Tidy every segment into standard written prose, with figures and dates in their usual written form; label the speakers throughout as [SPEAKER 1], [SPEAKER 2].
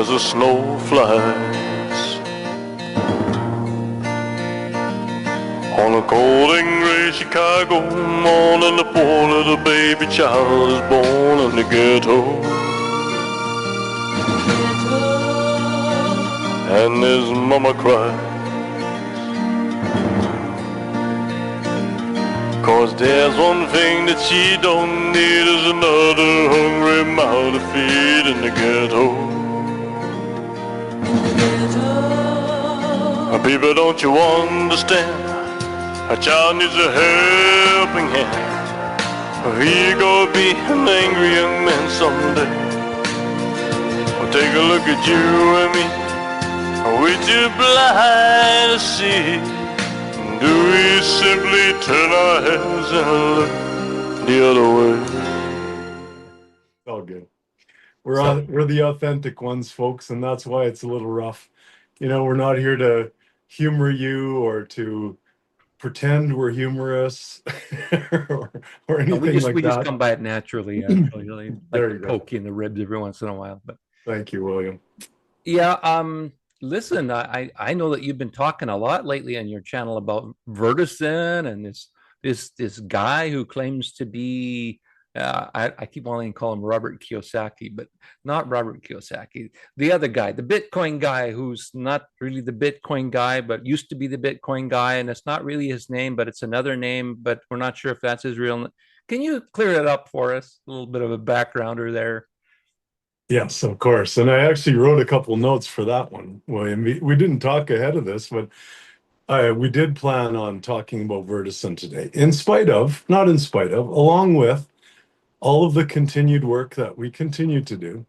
[SPEAKER 1] as the snow flies. On a cold and gray Chicago morning, the poor little baby child is born in the ghetto. And his mama cries, 'cause there's one thing that she don't need is another hungry mouth to feed in the ghetto. People, don't you understand? A child needs a helping hand, or he gonna be an angry young man someday. Well, take a look at you and me. Are we too blind to see? Do we simply turn our heads and look the other way?
[SPEAKER 2] All good. We're the authentic ones, folks, and that's why it's a little rough. You know, we're not here to humor you or to pretend we're humorous or anything
[SPEAKER 3] we
[SPEAKER 2] like that.
[SPEAKER 3] just come by it naturally, actually. Like
[SPEAKER 2] There you go.
[SPEAKER 3] poke you in the ribs every once in a while. But
[SPEAKER 2] Thank you, William.
[SPEAKER 3] yeah, listen, I know that you've been talking a lot lately on your channel about Vertisan and this guy who claims to be I keep wanting to call him Robert Kiyosaki, but not Robert Kiyosaki. The other guy, the Bitcoin guy, who's not really the Bitcoin guy, but used to be the Bitcoin guy, and it's not really his name, but it's another name, but we're not sure if that's his real name. Can you clear it up for us? A little bit of a backgrounder there.
[SPEAKER 2] Yes, of course. And I actually wrote a couple notes for that one, William. We didn't talk ahead of this, but we did plan on talking about Vertisan today, not in spite of, along with all of the continued work that we continue to do,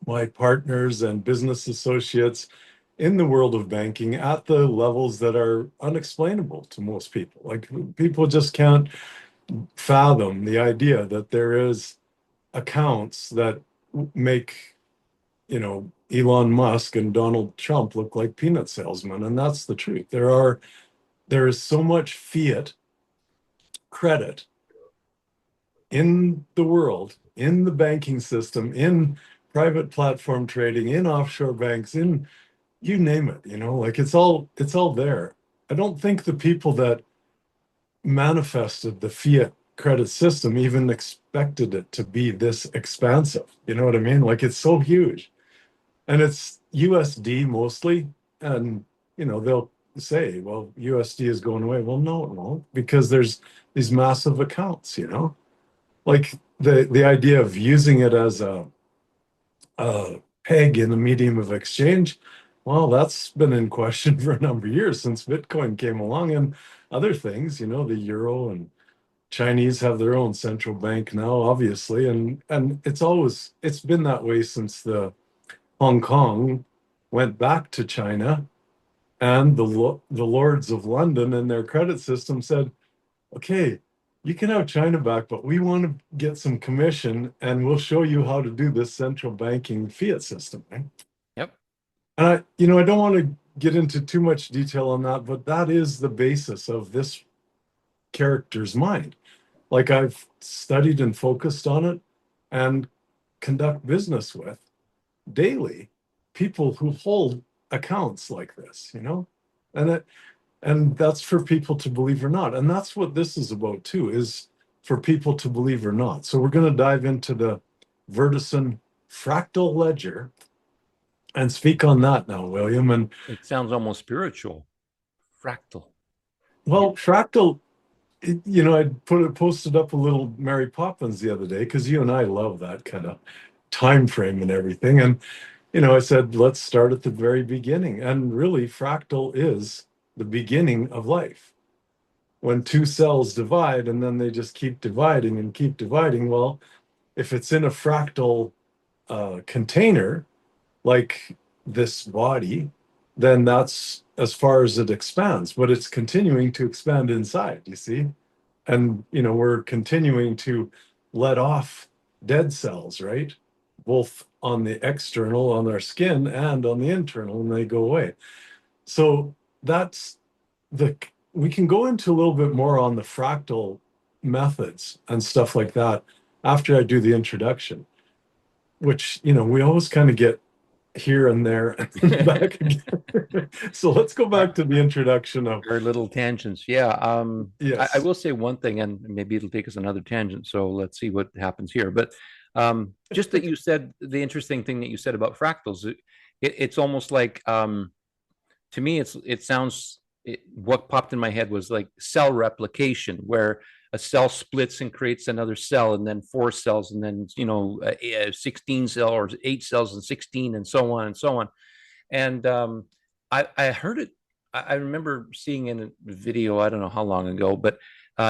[SPEAKER 2] my partners and business associates in the world of banking at the levels that are unexplainable to most people. Like, people just can't fathom the idea that there is accounts that make, Elon Musk and Donald Trump look like peanut salesmen. And that's the truth. There is so much fiat credit in the world, in the banking system, in private platform trading, in offshore banks, in you name it, like it's all there. I don't think the people that manifested the fiat credit system even expected it to be this expansive. You know what I mean? Like, it's so huge. And it's USD mostly. And, they'll say, well, USD is going away. Well, no, it won't, because there's these massive accounts, like the idea of using it as a peg in the medium of exchange. Well, that's been in question for a number of years since Bitcoin came along and other things, the euro, and Chinese have their own central bank now, obviously. And it's been that way since the Hong Kong went back to China, and the lords of London and their credit system said, okay, you can have China back, but we want to get some commission, and we'll show you how to do this central banking fiat system. Right?
[SPEAKER 3] Yep.
[SPEAKER 2] And I don't want to get into too much detail on that, but that is the basis of this character's mind. Like, I've studied and focused on it and conduct business with daily people who hold accounts like this, and that's for people to believe or not. And that's what this is about too, is for people to believe or not. So we're going to dive into the Vertisan fractal ledger and speak on that now, William. And
[SPEAKER 3] it sounds almost spiritual. Fractal.
[SPEAKER 2] Well, fractal, I posted up a little Mary Poppins the other day, because you and I love that kind of time frame and everything. And, I said, let's start at the very beginning. And really, fractal is the beginning of life. When two cells divide and then they just keep dividing and keep dividing, well, if it's in a fractal container, like this body, then that's as far as it expands, but it's continuing to expand inside, you see? And, we're continuing to let off dead cells, right? Both on the external, on our skin, and on the internal, and they go away. So that's we can go into a little bit more on the fractal methods and stuff like that after I do the introduction, which, we always kind of get here and there and back again. So let's go back to the introduction of,
[SPEAKER 3] Our little tangents. Yeah. I
[SPEAKER 2] yes.
[SPEAKER 3] will say one thing, and maybe it'll take us another tangent. So let's see what happens here. But just that you said the interesting thing that you said about fractals, it's almost like to me, it sounds what popped in my head was like cell replication, where a cell splits and creates another cell, and then four cells, and then 16 cell or 8 cells and 16, and so on and so on. And I heard it. I remember seeing in a video, I don't know how long ago, but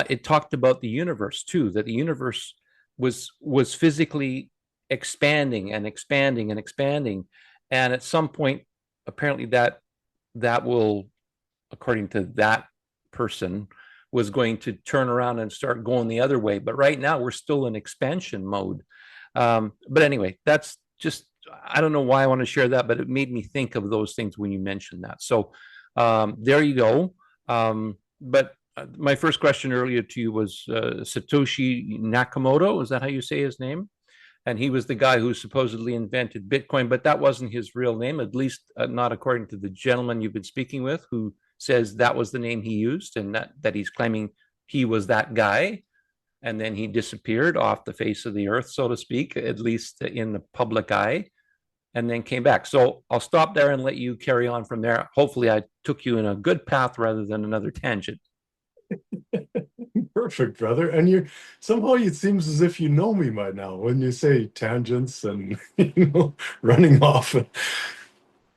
[SPEAKER 3] it talked about the universe too. That the universe was physically expanding and expanding and expanding, and at some point, apparently that will, according to that person, was going to turn around and start going the other way. But right now, we're still in expansion mode. But anyway, that's just, I don't know why I want to share that, but it made me think of those things when you mentioned that. So there you go. But my first question earlier to you was Satoshi Nakamoto. Is that how you say his name? And he was the guy who supposedly invented Bitcoin, but that wasn't his real name, at least not according to the gentleman you've been speaking with, who says that was the name he used, and that he's claiming he was that guy. And then he disappeared off the face of the earth, so to speak, at least in the public eye, and then came back. So I'll stop there and let you carry on from there. Hopefully, I took you in a good path rather than another tangent.
[SPEAKER 2] Perfect, brother. And you somehow it seems as if you know me by now when you say tangents and running off.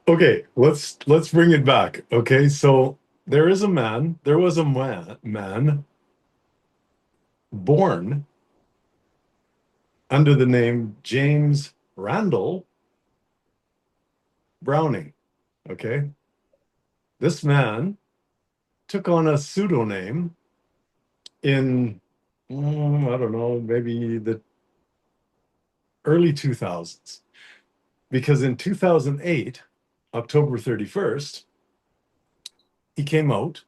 [SPEAKER 2] Okay, let's bring it back. Okay, so there was a man born under the name James Randall Browning. Okay, this man took on a pseudonym in, I don't know, maybe the early 2000s, because in 2008, October 31st, he came out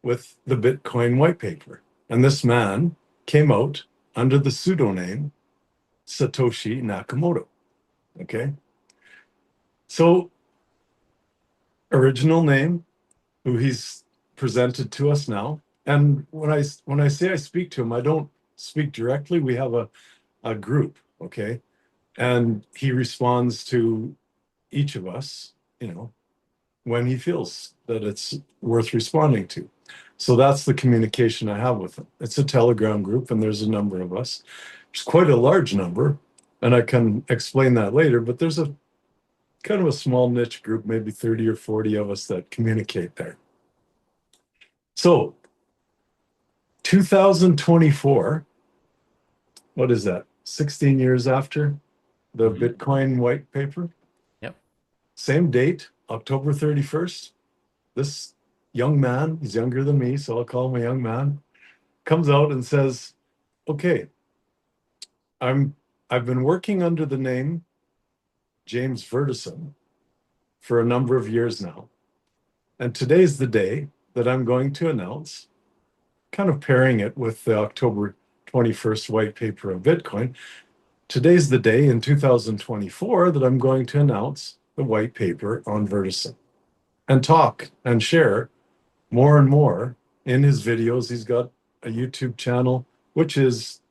[SPEAKER 2] with the Bitcoin white paper. And this man came out under the pseudonym Satoshi Nakamoto. Okay. So, original name, who he's presented to us now. And when I say I speak to him, I don't speak directly. We have a group, okay? And he responds to each of us, when he feels that it's worth responding to. So that's the communication I have with him. It's a Telegram group, and there's a number of us. There's quite a large number, and I can explain that later, but there's a kind of a small niche group, maybe 30 or 40 of us that communicate there. So 2024, what is that? 16 years after the Bitcoin white paper?
[SPEAKER 3] Yep.
[SPEAKER 2] Same date, October 31st. This young man, he's younger than me, so I'll call him a young man, comes out and says, okay, I've been working under the name James Vertisan for a number of years now. And today's the day that I'm going to announce, kind of pairing it with the October 21st white paper of Bitcoin. Today's the day in 2024 that I'm going to announce the white paper on Vertisan and talk and share more and more in his videos. He's got a YouTube channel, which is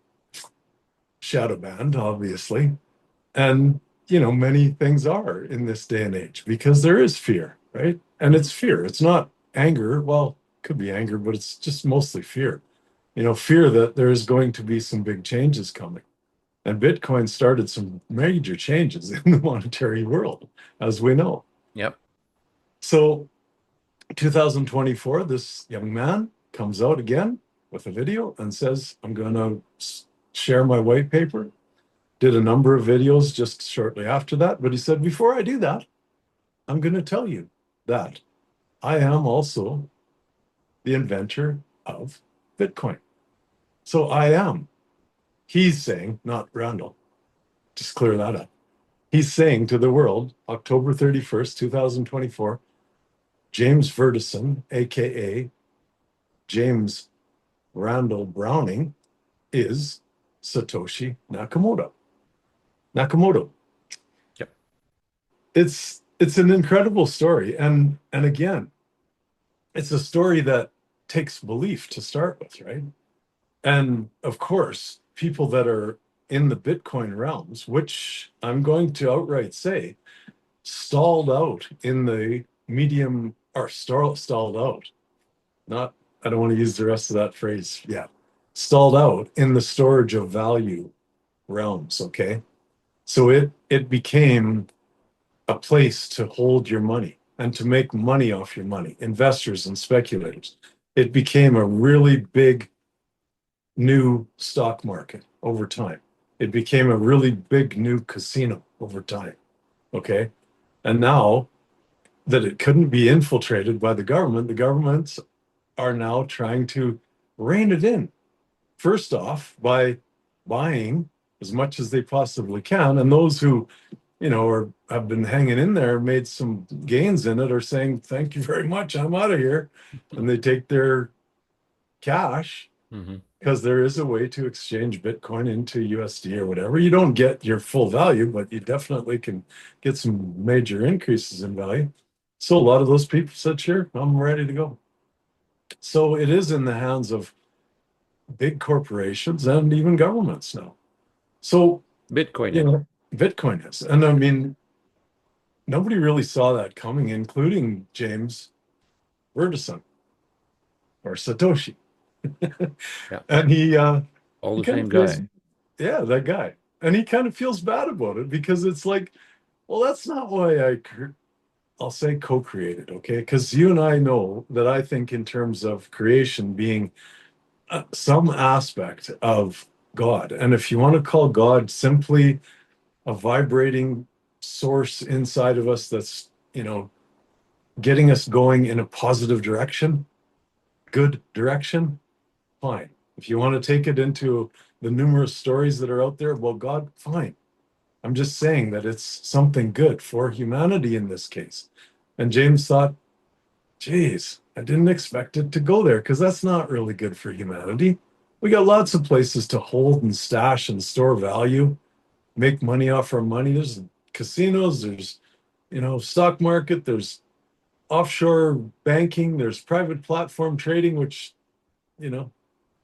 [SPEAKER 2] shadow banned, obviously. And, many things are in this day and age because there is fear, right? And it's fear. It's not anger. Well, it could be anger, but it's just mostly fear. Fear that there is going to be some big changes coming. And Bitcoin started some major changes in the monetary world, as we know.
[SPEAKER 3] Yep.
[SPEAKER 2] So 2024, this young man comes out again with a video and says, I'm going to share my white paper. Did a number of videos just shortly after that. But he said, before I do that, I'm going to tell you that I am also the inventor of Bitcoin. So I am. He's saying, not Randall. Just clear that up. He's saying to the world, October 31st, 2024, James Vertisan, aka James Randall Browning, is Satoshi Nakamoto.
[SPEAKER 3] Yep.
[SPEAKER 2] it's an incredible story. And again, it's a story that takes belief to start with, right? And of course, people that are in the Bitcoin realms, which I'm going to outright say stalled out in the medium, or stalled out. Not, I don't want to use the rest of that phrase. Yeah. Stalled out in the storage of value realms. Okay. So it became a place to hold your money and to make money off your money, investors and speculators. It became a really big new stock market over time. It became a really big new casino over time. Okay. And now that it couldn't be infiltrated by the governments are now trying to rein it in. First off, by buying as much as they possibly can. And those who, have been hanging in there, made some gains in it, are saying, thank you very much, I'm out of here. And they take their cash
[SPEAKER 3] Mhm.
[SPEAKER 2] because there is a way to exchange Bitcoin into USD or whatever. You don't get your full value, but you definitely can get some major increases in value. So a lot of those people said, sure, I'm ready to go. So it is in the hands of big corporations and even governments now. So,
[SPEAKER 3] Bitcoin
[SPEAKER 2] you
[SPEAKER 3] is.
[SPEAKER 2] know, Bitcoin is. And I mean, nobody really saw that coming, including James Vertisan or Satoshi.
[SPEAKER 3] Yeah.
[SPEAKER 2] And
[SPEAKER 3] All
[SPEAKER 2] he
[SPEAKER 3] the
[SPEAKER 2] kind of
[SPEAKER 3] same
[SPEAKER 2] feels,
[SPEAKER 3] guy.
[SPEAKER 2] yeah, that guy. And he kind of feels bad about it because it's like, well, that's not why I'll say co-created, okay? Because you and I know that I think in terms of creation being some aspect of God. And if you want to call God simply a vibrating source inside of us that's, getting us going in a positive direction, good direction, fine. If you want to take it into the numerous stories that are out there, well, God, fine. I'm just saying that it's something good for humanity in this case. And James thought, geez, I didn't expect it to go there because that's not really good for humanity. We got lots of places to hold and stash and store value, make money off our money. There's casinos, there's, stock market, there's offshore banking, there's private platform trading, which, you know,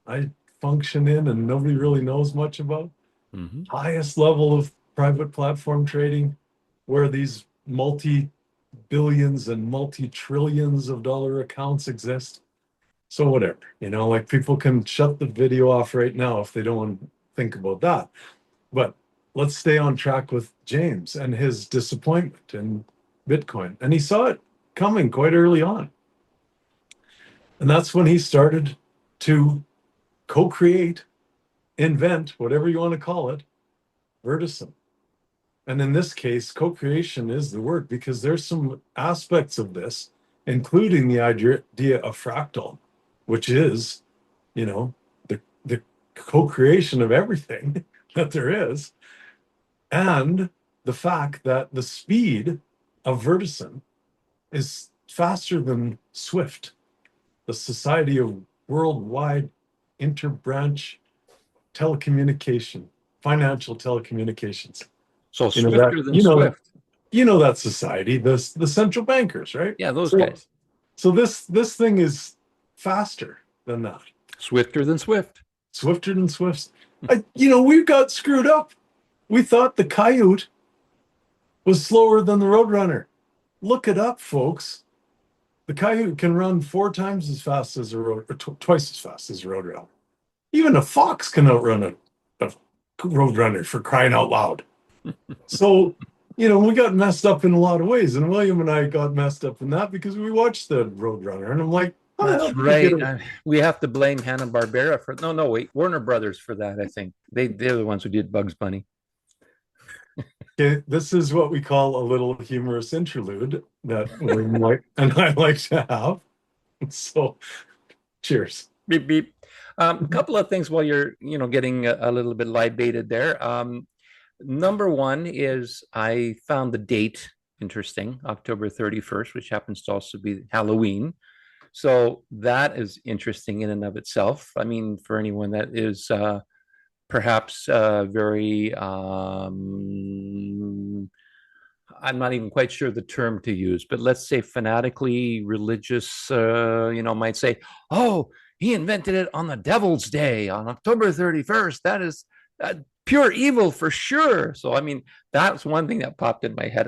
[SPEAKER 2] I function in and nobody really knows much about.
[SPEAKER 3] Hmm.
[SPEAKER 2] Highest level of private platform trading, where these multi billions and multi trillions of dollar accounts exist. So whatever, like people can shut the video off right now if they don't want to think about that. But let's stay on track with James and his disappointment in Bitcoin. And he saw it coming quite early on. And that's when he started to co-create, invent, whatever you want to call it, Vertisan. And in this case, co-creation is the word because there's some aspects of this, including the idea of fractal, which is, the co-creation of everything that there is, and the fact that the speed of Vertisan is faster than Swift, the Society of Worldwide Interbranch Telecommunication, Financial Telecommunications.
[SPEAKER 3] So
[SPEAKER 2] You know that,
[SPEAKER 3] swifter than Swift.
[SPEAKER 2] that society, the central bankers, right?
[SPEAKER 3] Yeah, those
[SPEAKER 2] So
[SPEAKER 3] guys.
[SPEAKER 2] so this thing is faster than that.
[SPEAKER 3] Swifter than Swift.
[SPEAKER 2] Swifter than Swift's. We got screwed up. We thought the Coyote was slower than the Roadrunner. Look it up, folks. The Coyote can run 4 times as fast as a road, or twice as fast as a Roadrunner. Even a fox can outrun a Roadrunner, for crying out loud. So, we got messed up in a lot of ways. And William and I got messed up in that because we watched the Roadrunner. And I'm like, how the hell
[SPEAKER 3] That's
[SPEAKER 2] did we get
[SPEAKER 3] right.
[SPEAKER 2] it?
[SPEAKER 3] We have to blame Hanna-Barbera for no, wait, Warner Brothers for that, I think. They're the ones who did Bugs Bunny.
[SPEAKER 2] Okay, this is what we call a little humorous interlude that William and I like to have. So, cheers.
[SPEAKER 3] Beep beep. A couple of things while you're, getting a little bit libated there. Number one is I found the date interesting, October 31st, which happens to also be Halloween. So that is interesting in and of itself. I mean, for anyone that is perhaps very I'm not even quite sure the term to use, but let's say fanatically religious, might say, oh, he invented it on the Devil's Day, on October 31st. That is pure evil for sure. So, I mean, that's one thing that popped in my head.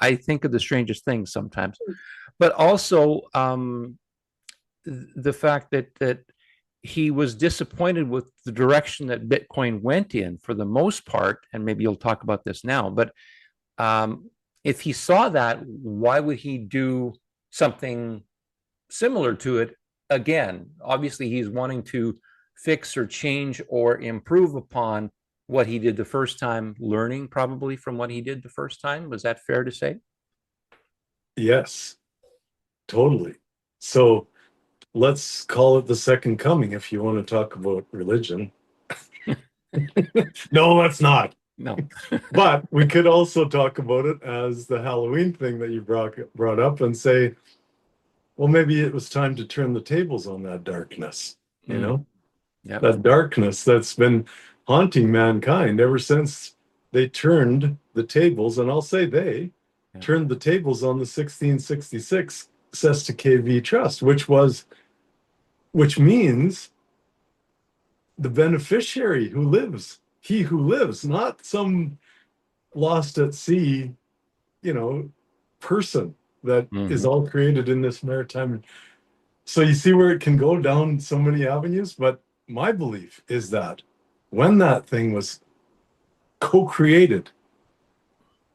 [SPEAKER 3] I think of the strangest things sometimes, but also the fact that he was disappointed with the direction that Bitcoin went in for the most part, and maybe you'll talk about this now, but if he saw that, why would he do something similar to it again? Obviously, he's wanting to fix or change or improve upon what he did the first time, learning probably from what he did the first time. Was that fair to say?
[SPEAKER 2] Yes, totally. So let's call it the second coming if you want to talk about religion. No, let's not.
[SPEAKER 3] No.
[SPEAKER 2] But we could also talk about it as the Halloween thing that you brought up and say, well, maybe it was time to turn the tables on that darkness, you know?
[SPEAKER 3] Yep.
[SPEAKER 2] That darkness that's been haunting mankind ever since they turned the tables, and I'll say they turned the tables on the 1666 Sesta KV Trust, which means the beneficiary who lives, he who lives, not some lost at sea, person that is all created in this maritime. So you see where it can go down so many avenues. But my belief is that when that thing was co-created,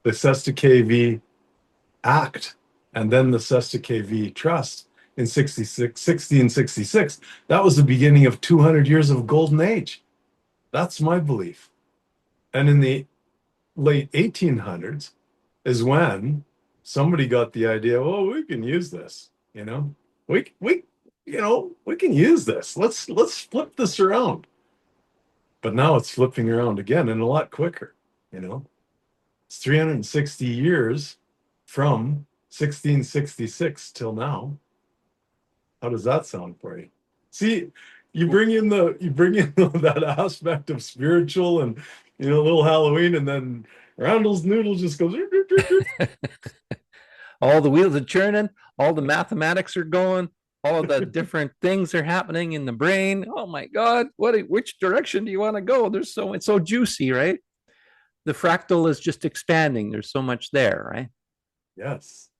[SPEAKER 2] the Sesta KV Act and then the Sesta KV Trust in 1666, that was the beginning of 200 years of golden age. That's my belief. And in the late 1800s is when somebody got the idea, oh, we can use this, we can use this. Let's flip this around. But now it's flipping around again and a lot quicker, It's 360 years from 1666 till now. How does that sound for you? See, you bring in that aspect of spiritual and a little Halloween, and then Randall's noodle just goes.
[SPEAKER 3] All the wheels are churning, all the mathematics are going, all the different things are happening in the brain. Oh my God, which direction do you want to go? It's so juicy, right? The fractal is just expanding. There's so much there, right?
[SPEAKER 2] Yes.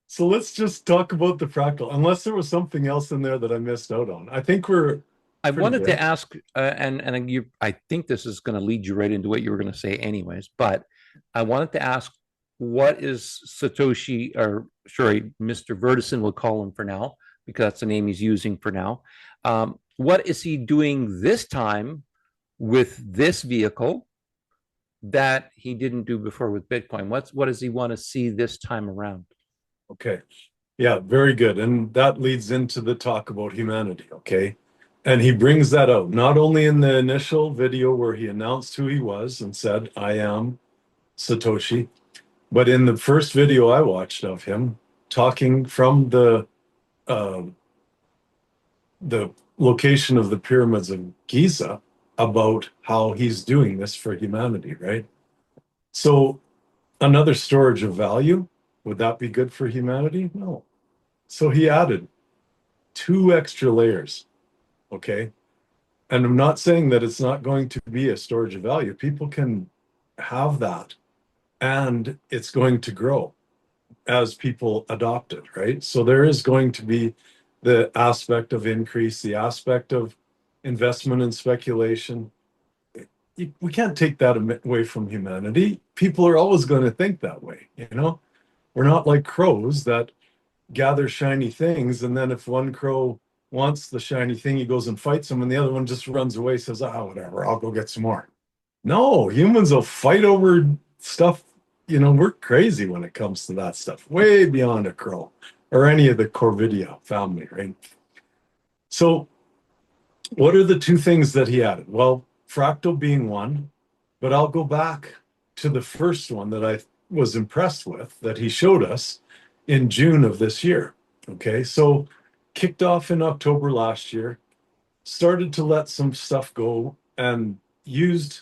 [SPEAKER 2] So let's just talk about the fractal, unless there was something else in there that I missed out on. I think I
[SPEAKER 3] wanted to ask, I think this is going to lead you right into what you were going to say anyways, but I wanted to ask, what is Satoshi, or sorry, Mr. Vertisan, we'll call him for now, because that's the name he's using for now. What is he doing this time with this vehicle that he didn't do before with Bitcoin? What does he want to see this time around?
[SPEAKER 2] Okay. Yeah, very good. And that leads into the talk about humanity, okay? And he brings that out, not only in the initial video where he announced who he was and said, I am Satoshi, but in the first video I watched of him talking from the location of the pyramids of Giza about how he's doing this for humanity, right? So another storage of value, would that be good for humanity? No. So he added 2 extra layers, okay? And I'm not saying that it's not going to be a storage of value. People can have that, and it's going to grow as people adopt it, right? So there is going to be the aspect of increase, the aspect of investment and speculation. We can't take that away from humanity. People are always going to think that way, We're not like crows that gather shiny things, and then if one crow wants the shiny thing, he goes and fights him, and the other one just runs away, says, whatever, I'll go get some more. No, humans will fight over stuff. We're crazy when it comes to that stuff, way beyond a crow or any of the Corvidia family, right? So what are the 2 things that he added? Well, fractal being one, but I'll go back to the first one that I was impressed with that he showed us in June of this year. Okay, so kicked off in October last year, started to let some stuff go and used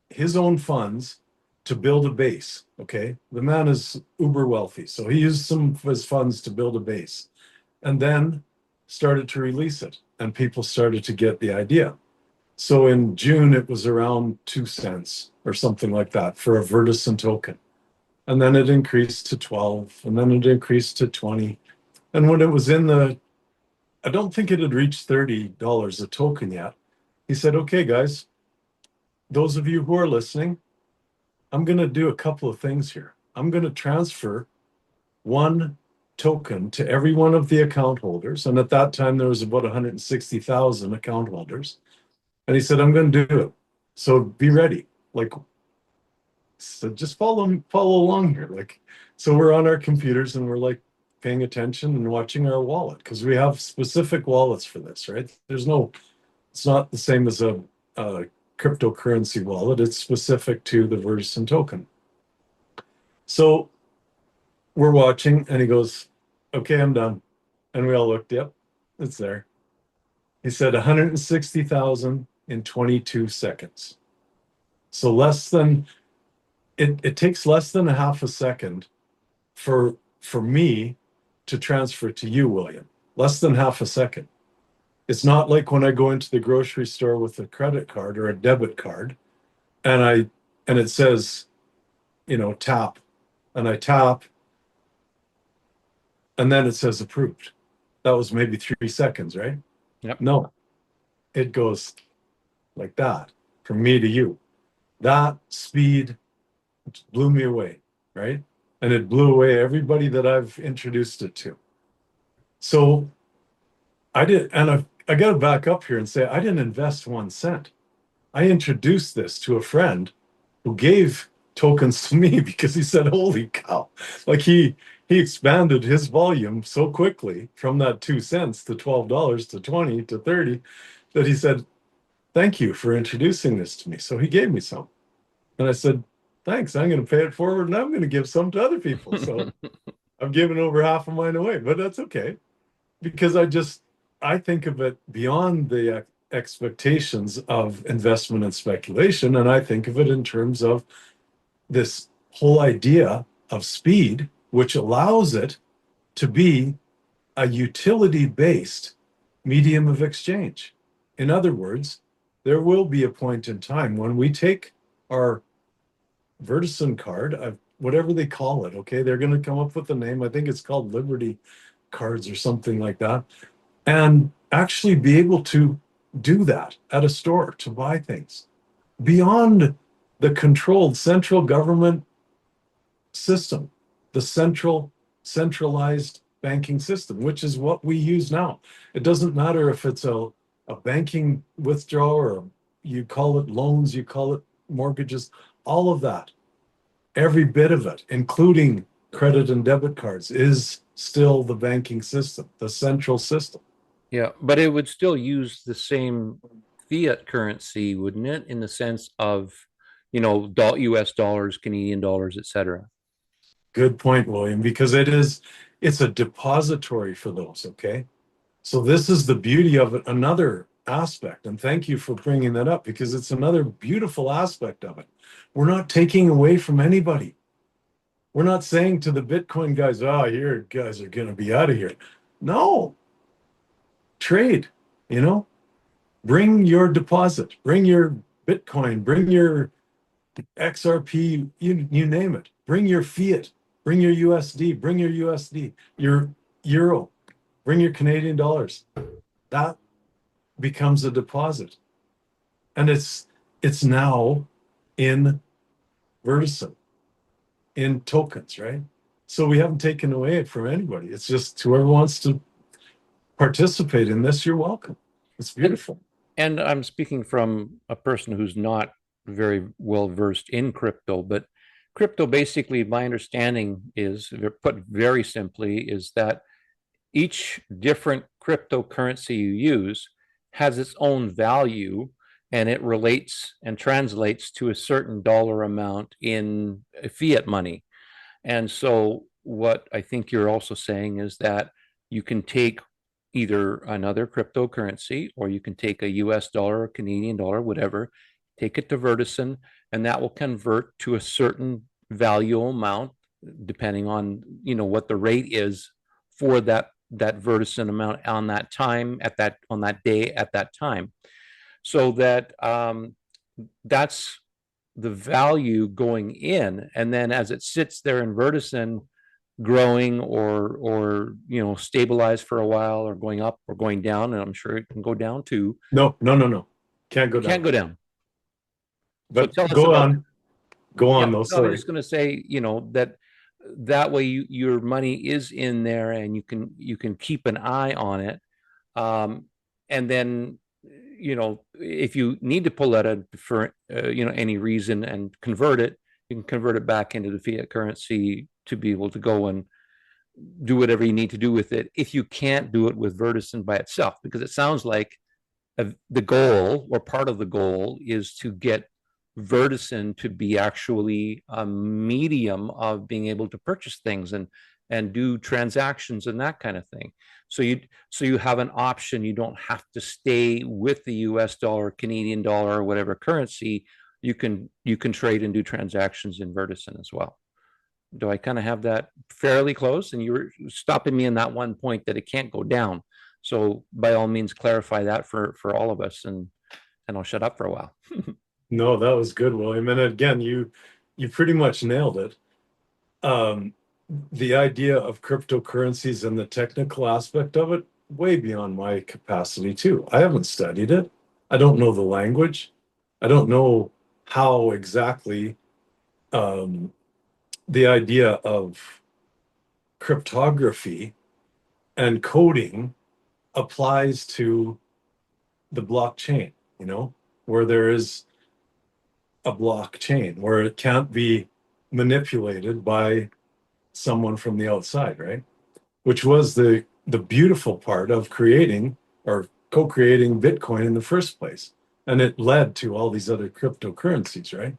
[SPEAKER 2] his own funds to build a base. Okay. The man is uber wealthy. So he used some of his funds to build a base and then started to release it. And people started to get the idea. So in June, it was around 2 cents or something like that for a Vertisan token. And then it increased to 12, and then it increased to 20. And when it was I don't think it had reached $30 a token yet. He said, okay, guys, those of you who are listening, I'm going to do a couple of things here. I'm going to transfer one token to every one of the account holders. And at that time, there was about 160,000 account holders. And he said, I'm going to do it. So be ready. Like, so just follow along here. Like, so we're on our computers and we're like paying attention and watching our wallet because we have specific wallets for this, right? It's not the same as a cryptocurrency wallet. It's specific to the Vertisan token. So we're watching and he goes, okay, I'm done. And we all looked, yep, it's there. He said 160,000 in 22 seconds. So it takes less than a half a second for me to transfer to you, William. Less than half a second. It's not like when I go into the grocery store with a credit card or a debit card and it says, tap, and I tap and then it says approved. That was maybe 3 seconds, right?
[SPEAKER 3] Yep.
[SPEAKER 2] No, it goes like that from me to you. That speed blew me away, right? And it blew away everybody that I've introduced it to. So I got to back up here and say I didn't invest 1 cent. I introduced this to a friend who gave tokens to me because he said, holy cow. Like he expanded his volume so quickly from that 2 cents to $12 to 20 to 30 that he said, thank you for introducing this to me. So he gave me some. And I said, thanks. I'm going to pay it forward and I'm going to give some to other people. So I've given over half of mine away, but that's okay. Because I think of it beyond the expectations of investment and speculation. And I think of it in terms of this whole idea of speed, which allows it to be a utility-based medium of exchange. In other words, there will be a point in time when we take our Vertisan card, whatever they call it, okay, they're going to come up with a name. I think it's called Liberty cards or something like that, and actually be able to do that at a store to buy things beyond the controlled central government system, the centralized banking system, which is what we use now. It doesn't matter if it's a banking withdrawal or you call it loans, you call it mortgages, all of that, every bit of it, including credit and debit cards, is still the banking system, the central system.
[SPEAKER 3] Yeah, but it would still use the same fiat currency, wouldn't it? In the sense of, US dollars, Canadian dollars, etc.
[SPEAKER 2] Good point, William, because it's a depository for those, okay? So this is the beauty of it, another aspect, and thank you for bringing that up because it's another beautiful aspect of it. We're not taking away from anybody. We're not saying to the Bitcoin guys, you guys are going to be out of here. No. Trade, bring your deposit, bring your Bitcoin, bring your XRP, you name it. Bring your fiat, bring your USD, bring your USD, your euro, bring your Canadian dollars. That becomes a deposit. And it's now in Vertisan, in tokens, right? So we haven't taken away it from anybody. It's just whoever wants to participate in this, you're welcome. It's beautiful.
[SPEAKER 3] And I'm speaking from a person who's not very well versed in crypto, but crypto basically, my understanding is, put very simply, is that each different cryptocurrency you use has its own value and it relates and translates to a certain dollar amount in fiat money. And so what I think you're also saying is that you can take either another cryptocurrency or you can take a US dollar, Canadian dollar, whatever, take it to Vertisan, and that will convert to a certain value amount, depending on what the rate is for that Vertisan amount on that time on that day at that time, so that that's the value going in, and then as it sits there in Vertisan, growing or stabilize for a while, or going up or going down, and I'm sure it can go down too.
[SPEAKER 2] No. Can't go down.
[SPEAKER 3] Can't go down. So
[SPEAKER 2] But
[SPEAKER 3] tell us
[SPEAKER 2] go
[SPEAKER 3] about.
[SPEAKER 2] on. Go on,
[SPEAKER 3] Yeah,
[SPEAKER 2] though.
[SPEAKER 3] no, I was
[SPEAKER 2] Sorry.
[SPEAKER 3] just going to say, that way your money is in there, and you can keep an eye on it. And then, if you need to pull that out for any reason and convert it, you can convert it back into the fiat currency to be able to go and do whatever you need to do with it. If you can't do it with Vertisan by itself, because it sounds like the goal, or part of the goal, is to get Vertisan to be actually a medium of being able to purchase things and do transactions and that kind of thing. So you have an option. You don't have to stay with the US dollar, Canadian dollar, or whatever currency. You can trade and do transactions in Vertisan as well. Do I kind of have that fairly close? And you were stopping me in that one point that it can't go down. So by all means, clarify that for all of us, and I'll shut up for a while.
[SPEAKER 2] No, that was good, William. And again, you pretty much nailed it. The idea of cryptocurrencies and the technical aspect of it, way beyond my capacity too. I haven't studied it. I don't know the language. I don't know how exactly the idea of cryptography and coding applies to the blockchain, where there is a blockchain where it can't be manipulated by someone from the outside, right? Which was the beautiful part of creating or co-creating Bitcoin in the first place. And it led to all these other cryptocurrencies, right?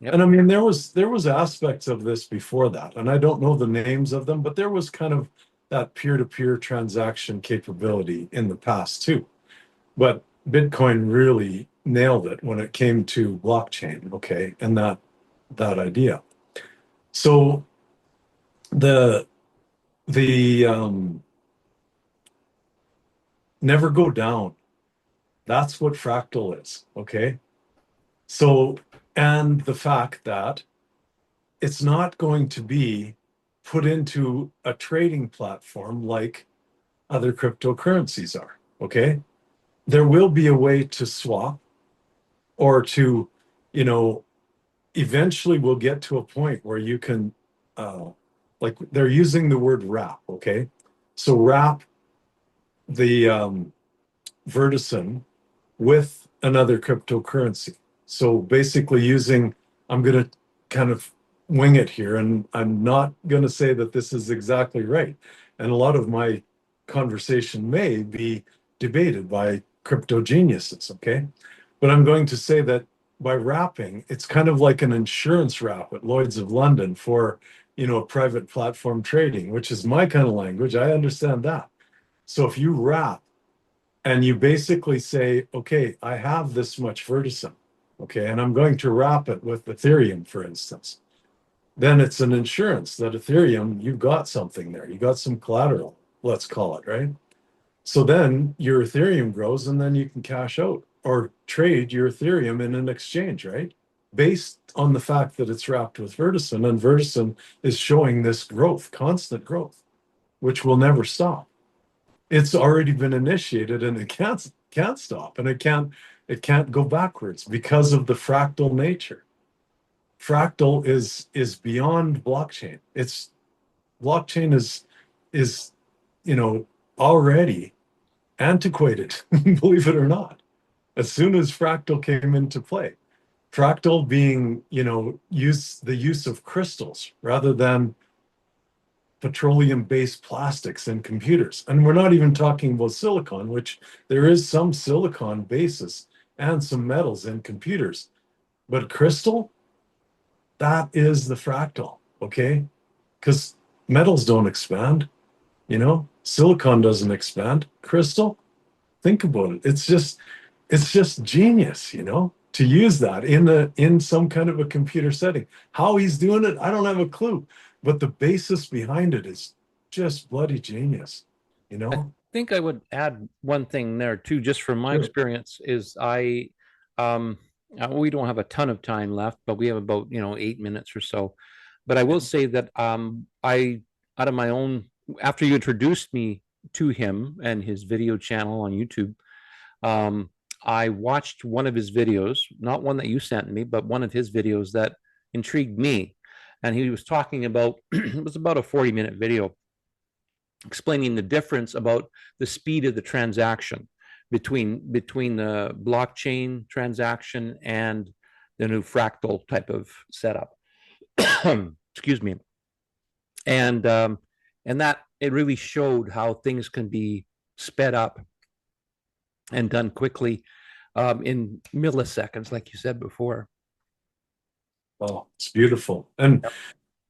[SPEAKER 3] Yep.
[SPEAKER 2] And I mean, there was aspects of this before that, and I don't know the names of them, but there was kind of that peer-to-peer transaction capability in the past too. But Bitcoin really nailed it when it came to blockchain, okay, and that idea. So the never go down. That's what fractal is, okay? So, and the fact that it's not going to be put into a trading platform like other cryptocurrencies are, okay? There will be a way to swap, or to, eventually we'll get to a point where you can, like they're using the word wrap, okay? So wrap the Vertisan with another cryptocurrency. So basically I'm going to kind of wing it here, and I'm not going to say that this is exactly right. And a lot of my conversation may be debated by crypto geniuses, okay? But I'm going to say that by wrapping, it's kind of like an insurance wrap at Lloyd's of London for, private platform trading, which is my kind of language. I understand that. So if you wrap and you basically say, okay, I have this much Vertisan, okay, and I'm going to wrap it with Ethereum, for instance, then it's an insurance that Ethereum, you've got something there. You got some collateral, let's call it, right? So then your Ethereum grows, and then you can cash out or trade your Ethereum in an exchange, right? Based on the fact that it's wrapped with Vertisan, and Vertisan is showing this growth, constant growth, which will never stop. It's already been initiated, and it can't stop, and it can't go backwards because of the fractal nature. Fractal is beyond blockchain. Blockchain is already antiquated, believe it or not, as soon as fractal came into play. Fractal being, the use of crystals rather than petroleum-based plastics in computers. And we're not even talking about silicon, which there is some silicon basis and some metals in computers. But crystal, that is the fractal, okay? Because metals don't expand, silicon doesn't expand. Crystal, think about it. It's just genius, to use that in some kind of a computer setting. How he's doing it, I don't have a clue, but the basis behind it is just bloody genius, you
[SPEAKER 3] I
[SPEAKER 2] know?
[SPEAKER 3] think I would add one thing there too, just from my
[SPEAKER 2] Sure.
[SPEAKER 3] experience, is um, we don't have a ton of time left, but we have about 8 minutes or so. But I will say that I, out of my own, after you introduced me to him and his video channel on YouTube, um, I watched one of his videos, not one that you sent me, but one of his videos that intrigued me. And he was talking about, it was about a 40-minute video explaining the difference about the speed of the transaction between the blockchain transaction and the new fractal type of setup. Excuse me. And that it really showed how things can be sped up and done quickly in milliseconds, like you said before.
[SPEAKER 2] Oh, it's beautiful. And,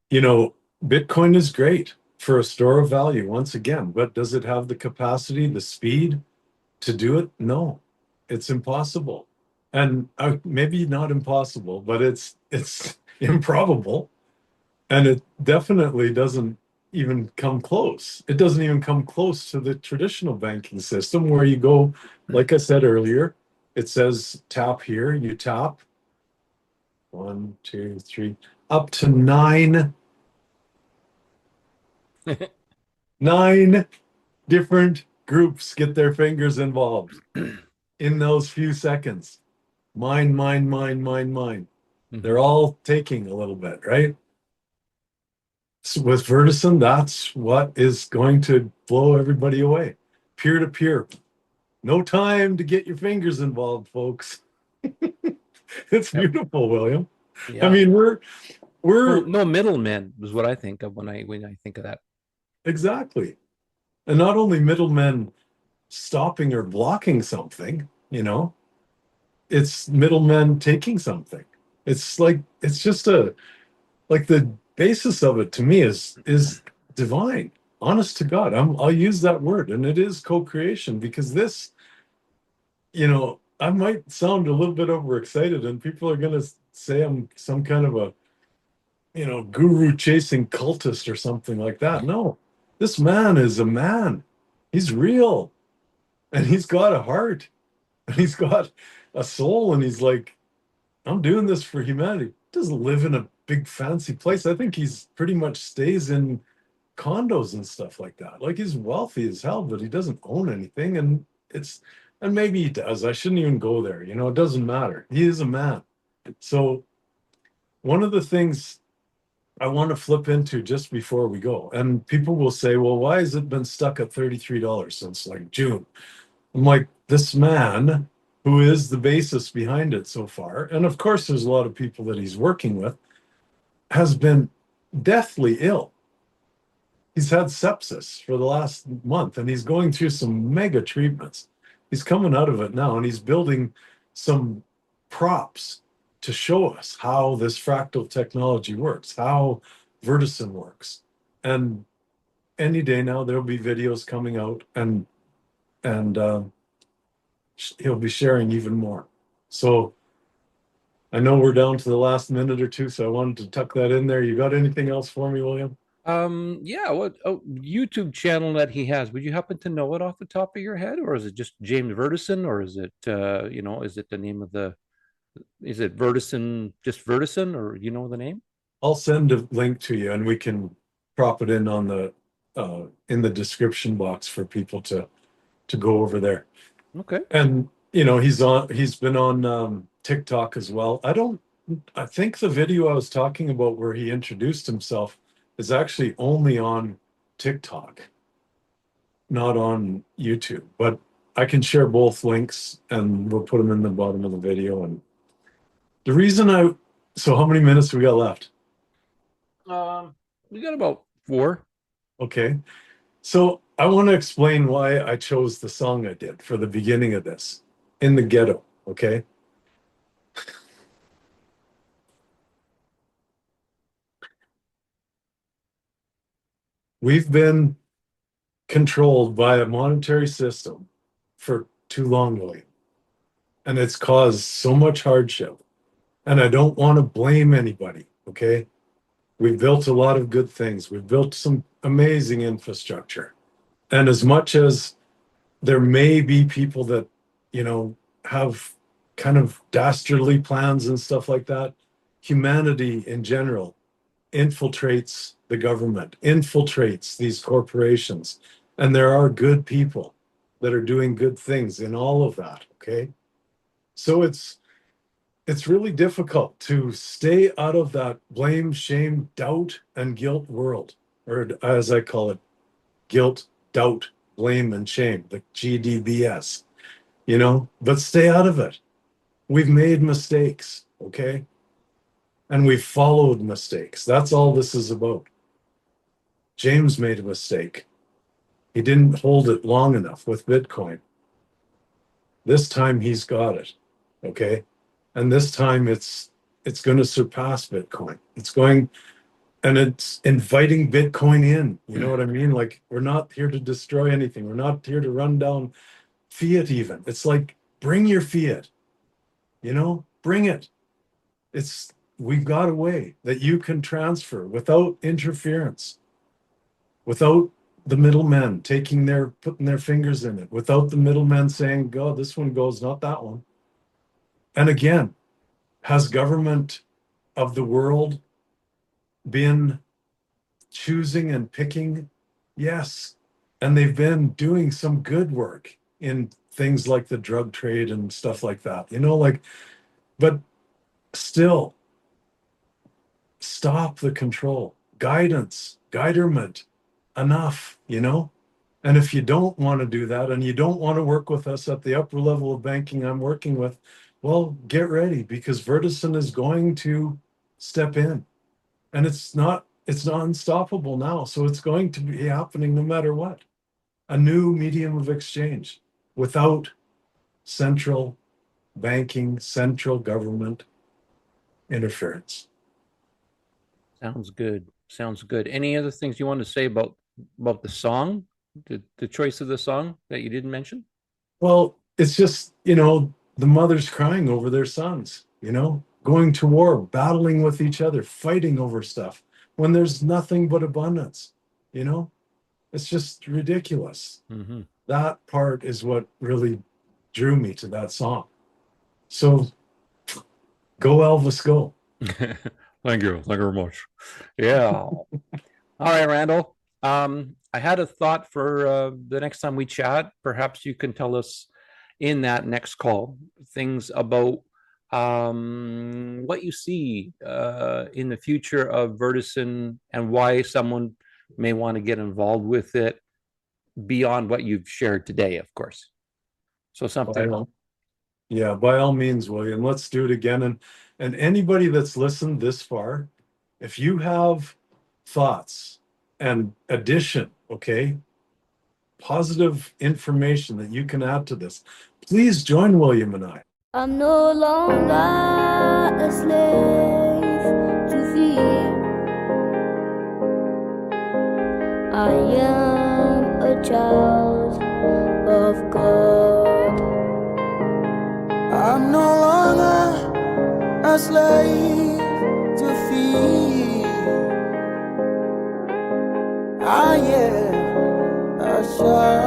[SPEAKER 2] you know, Bitcoin is great for a store of value, once again, but does it have the capacity, the speed to do it? No, it's impossible. And maybe not impossible, but it's improbable. And it definitely doesn't even come close. It doesn't even come close to the traditional banking system where you go, like I said earlier, it says tap here, you tap, 1, 2, 3, up to nine different groups get their fingers involved in those few seconds. Mine, mine, mine, mine, mine. They're all taking a little bit, right? So with Vertisan, that's what is going to blow everybody away. Peer to peer. No time to get your fingers involved, folks. It's
[SPEAKER 3] Yep.
[SPEAKER 2] beautiful, William. I
[SPEAKER 3] Yeah.
[SPEAKER 2] mean,
[SPEAKER 3] No,
[SPEAKER 2] we're
[SPEAKER 3] no middlemen is what I think of when I think of that.
[SPEAKER 2] exactly. And not only middlemen stopping or blocking something, it's middlemen taking something. It's just like the basis of it to me is divine. Honest to God, I'll use that word, and it is co-creation because this, I might sound a little bit overexcited, and people are gonna say I'm some kind of a, guru chasing cultist or something like that. No, this man is a man. He's real, and he's got a heart, and he's got a soul, and he's like, I'm doing this for humanity. He doesn't live in a big fancy place. I think he's pretty much stays in condos and stuff like that. Like he's wealthy as hell, but he doesn't own anything. And maybe he does. I shouldn't even go there. It doesn't matter. He is a man. So one of the things I want to flip into just before we go, and people will say, well, why has it been stuck at $33 since like June? I'm like, this man who is the basis behind it so far, and of course there's a lot of people that he's working with, has been deathly ill. He's had sepsis for the last month and he's going through some mega treatments. He's coming out of it now and he's building some props to show us how this fractal technology works, how Vertisan works. And any day now there'll be videos coming out and he'll be sharing even more. So I know we're down to the last minute or two, so I wanted to tuck that in there. You got anything else for me, William?
[SPEAKER 3] Yeah, what YouTube channel that he has? Would you happen to know it off the top of your head, or is it just James Vertisan, or is it is it the name of is it Vertisan, just Vertisan, or the name?
[SPEAKER 2] I'll send a link to you and we can prop it in on the in the description box for people to go over there.
[SPEAKER 3] Okay.
[SPEAKER 2] And he's been on TikTok as well. I think the video I was talking about where he introduced himself is actually only on TikTok, not on YouTube. But I can share both links and we'll put them in the bottom of the video. And the reason so how many minutes do we got left?
[SPEAKER 3] We got about 4.
[SPEAKER 2] Okay. So I want to explain why I chose the song I did for the beginning of this, In the Ghetto, okay? We've been controlled by a monetary system for too long, William. and it's caused so much hardship. And I don't want to blame anybody, okay? We've built a lot of good things. We've built some amazing infrastructure. And as much as there may be people that, you know, have kind of dastardly plans and stuff like that, humanity in general infiltrates the government, infiltrates these corporations. And there are good people that are doing good things in all of that, okay? So it's really difficult to stay out of that blame, shame, doubt, and guilt world, or as I call it, guilt, doubt, blame, and shame, the GDBS, you know, but stay out of it. We've made mistakes, okay? And we've followed mistakes. That's all this is about. James made a mistake. He didn't hold it long enough with Bitcoin. This time he's got it, okay? And this time it's going to surpass Bitcoin. It's going, and it's inviting Bitcoin in. You know what I mean? Like, we're not here to destroy anything. We're not here to run down fiat even. It's like, bring your fiat, you know, bring it. We've got a way that you can transfer without interference, without the middlemen putting their fingers in it, without the middlemen saying, go, this one goes, not that one. And again, has government of the world been choosing and picking? Yes. And they've been doing some good work in things like the drug trade and stuff like that, you know, like, but still, stop the control, guiderment, enough, you know? And if you don't want to do that and you don't want to work with us at the upper level of banking I'm working with, well, get ready, because Vertisan is going to step in. And it's not unstoppable now. So it's going to be happening no matter what. A new medium of exchange without central banking, central government interference.
[SPEAKER 3] Sounds good. Sounds good. Any other things you want to say about the song, the choice of the song that you didn't mention?
[SPEAKER 2] Well, it's just, you know, the mothers crying over their sons, you know, going to war, battling with each other, fighting over stuff when there's nothing but abundance, you know? It's just ridiculous.
[SPEAKER 3] Mm-hmm.
[SPEAKER 2] That part is what really drew me to that song. So go Elvis, go.
[SPEAKER 3] Thank you. Thank you very much. Yeah. All right, Randall. I had a thought for the next time we chat. Perhaps you can tell us in that next call things about what you see in the future of Vertisan and why someone may want to get involved with it beyond what you've shared today, of course. So something.
[SPEAKER 2] Yeah, by all means, William, let's do it again. And anybody that's listened this far, if you have thoughts and addition, okay, positive information that you can add to this, please join William and I.
[SPEAKER 4] I'm no longer a slave to fear. I am a child of God.
[SPEAKER 5] I'm no longer a slave to fear. I am a child